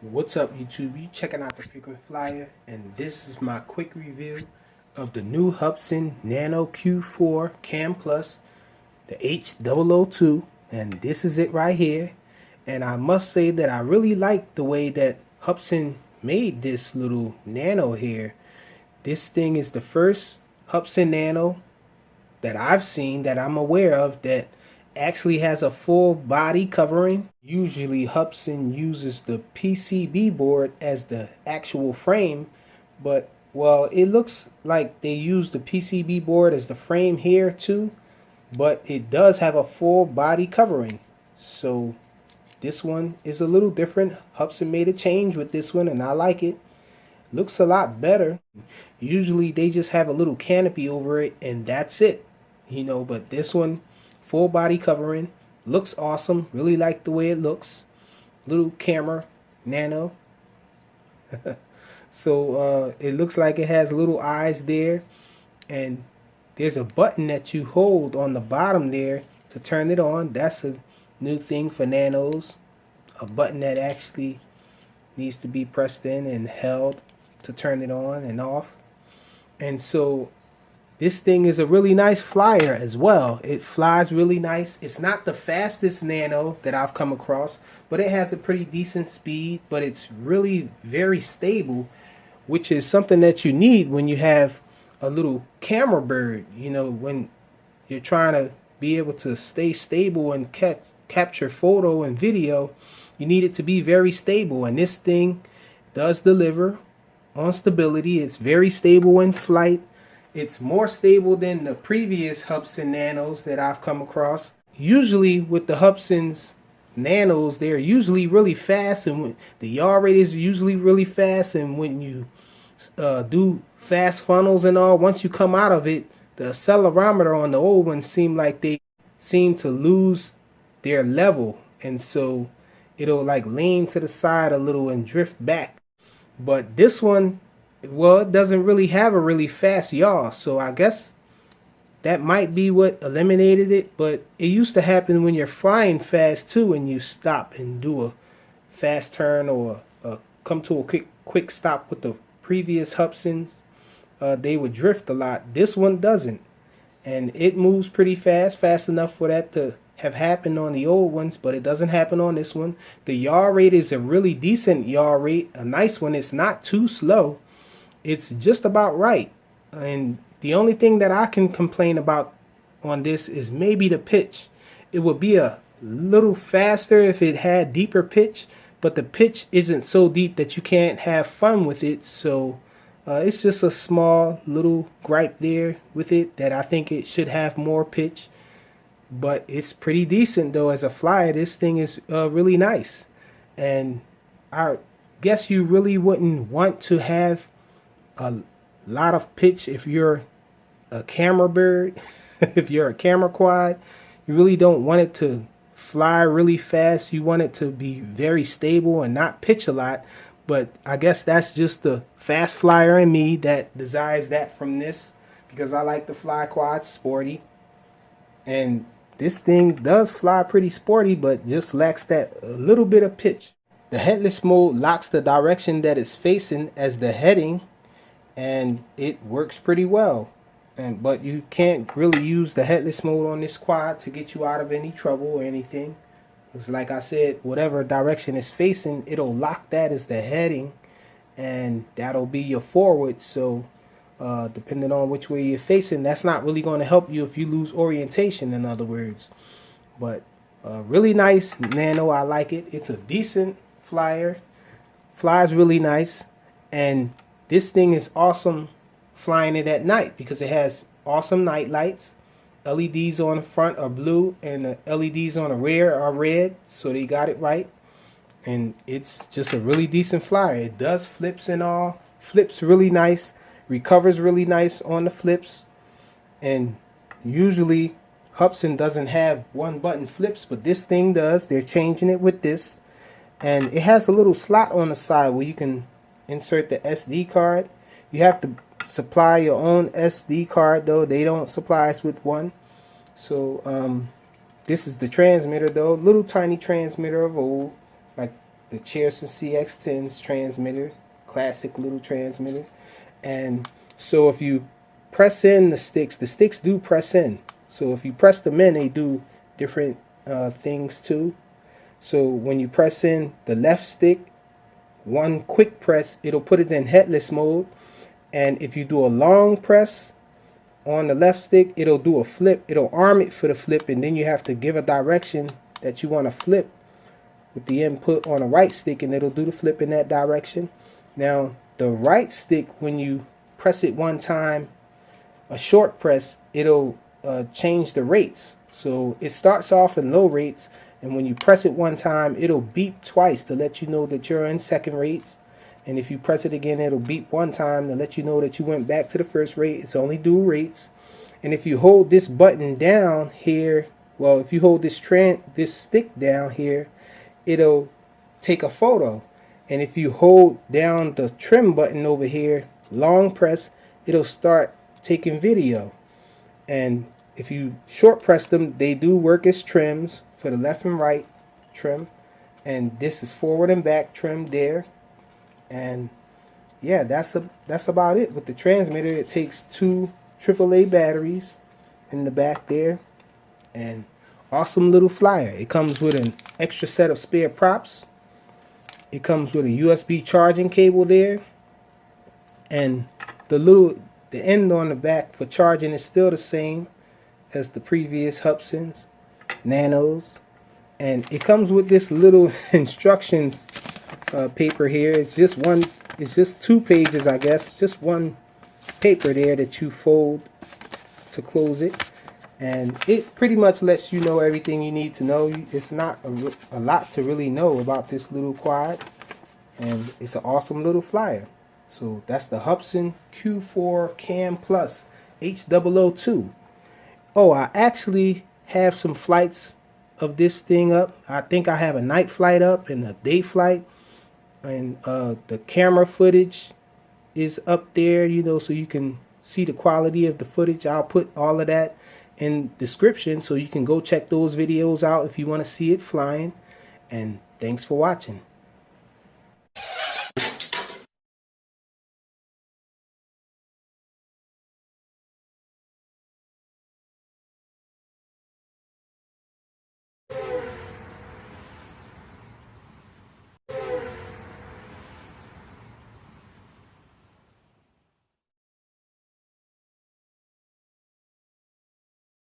What's up, YouTube? You checking out the frequent flyer, and this is my quick review of the new Hubsan Nano Q4 Cam Plus, the H002, and this is it right here. And I must say that I really like the way that Hubsan made this little Nano here. This thing is the first Hubsan Nano that I've seen, that I'm aware of, that actually has a full body covering. Usually Hubsan uses the PCB board as the actual frame, but well, it looks like they use the PCB board as the frame here too, but it does have a full body covering. So this one is a little different. Hubsan made a change with this one and I like it. Looks a lot better. Usually they just have a little canopy over it and that's it, but this one, full body covering, looks awesome. Really like the way it looks. Little camera nano. So it looks like it has little eyes there, and there's a button that you hold on the bottom there to turn it on. That's a new thing for nanos, a button that actually needs to be pressed in and held to turn it on and off. And so this thing is a really nice flyer as well. It flies really nice. It's not the fastest nano that I've come across, but it has a pretty decent speed, but it's really very stable, which is something that you need when you have a little camera bird. When you're trying to be able to stay stable and capture photo and video, you need it to be very stable, and this thing does deliver on stability. It's very stable in flight. It's more stable than the previous Hubsan Nanos that I've come across. Usually with the Hubsan's Nanos, they're usually really fast, and when the yaw rate is usually really fast, and when you do fast funnels and all, once you come out of it, the accelerometer on the old ones seem to lose their level, and so it'll like lean to the side a little and drift back. But this one, well, it doesn't really have a really fast yaw, so I guess that might be what eliminated it. But it used to happen when you're flying fast too, and you stop and do a fast turn or come to a quick stop with the previous Hubsans. They would drift a lot. This one doesn't, and it moves pretty fast enough for that to have happened on the old ones, but it doesn't happen on this one. The yaw rate is a really decent yaw rate, a nice one. It's not too slow. It's just about right. And the only thing that I can complain about on this is maybe the pitch. It would be a little faster if it had deeper pitch, but the pitch isn't so deep that you can't have fun with it. So it's just a small little gripe there with it, that I think it should have more pitch. But it's pretty decent though as a flyer. This thing is really nice. And I guess you really wouldn't want to have a lot of pitch if you're a camera bird. If you're a camera quad, you really don't want it to fly really fast. You want it to be very stable and not pitch a lot. But I guess that's just the fast flyer in me that desires that from this, because I like to fly quads sporty, and this thing does fly pretty sporty, but just lacks that a little bit of pitch. The headless mode locks the direction that it's facing as the heading, and it works pretty well. But you can't really use the headless mode on this quad to get you out of any trouble or anything. It's like I said, whatever direction it's facing, it'll lock that as the heading, and that'll be your forward. So depending on which way you're facing, that's not really going to help you if you lose orientation, in other words. But really nice nano. I like it. It's a decent flyer. Flies really nice, and this thing is awesome flying it at night because it has awesome night lights. LEDs on the front are blue and the LEDs on the rear are red, so they got it right. And it's just a really decent flyer. It does flips and all. Flips really nice. Recovers really nice on the flips. And usually Hubsan doesn't have one button flips, but this thing does. They're changing it with this. And it has a little slot on the side where you can insert the SD card. You have to supply your own SD card though. They don't supply us with one. So this is the transmitter though. Little tiny transmitter of old, like the Cheerson CX10's transmitter, classic little transmitter. And so if you press in the sticks do press in. So if you press them in, they do different things too. So when you press in the left stick, one quick press, it'll put it in headless mode. And if you do a long press on the left stick, it'll do a flip. It'll arm it for the flip, and then you have to give a direction that you want to flip with the input on the right stick, and it'll do the flip in that direction. Now the right stick, when you press it one time, a short press, it'll change the rates. So it starts off in low rates, and when you press it one time, it'll beep twice to let you know that you're in second rates. And if you press it again, it'll beep one time to let you know that you went back to the first rate. It's only dual rates. And if you hold this button down here, well, if you hold this stick down here, it'll take a photo. And if you hold down the trim button over here, long press, it'll start taking video. And if you short press them, they do work as trims for the left and right trim. And this is forward and back trim there. And yeah, that's about it with the transmitter. It takes 2 AAA batteries in the back there, and awesome little flyer. It comes with an extra set of spare props. It comes with a USB charging cable there, and the end on the back for charging is still the same as the previous Hubsans, Nanos. And it comes with this little instructions paper here. It's just 2 pages, I guess. Just one paper there that you fold to close it, and it pretty much lets you know everything you need to know. It's not a lot to really know about this little quad, and it's an awesome little flyer. So that's the Hubsan Q4 Cam Plus H002. Oh, I actually have some flights of this thing up. I think I have a night flight up and a day flight. And the camera footage is up there, you know, so you can see the quality of the footage. I'll put all of that in description so you can go check those videos out if you want to see it flying. And thanks for watching.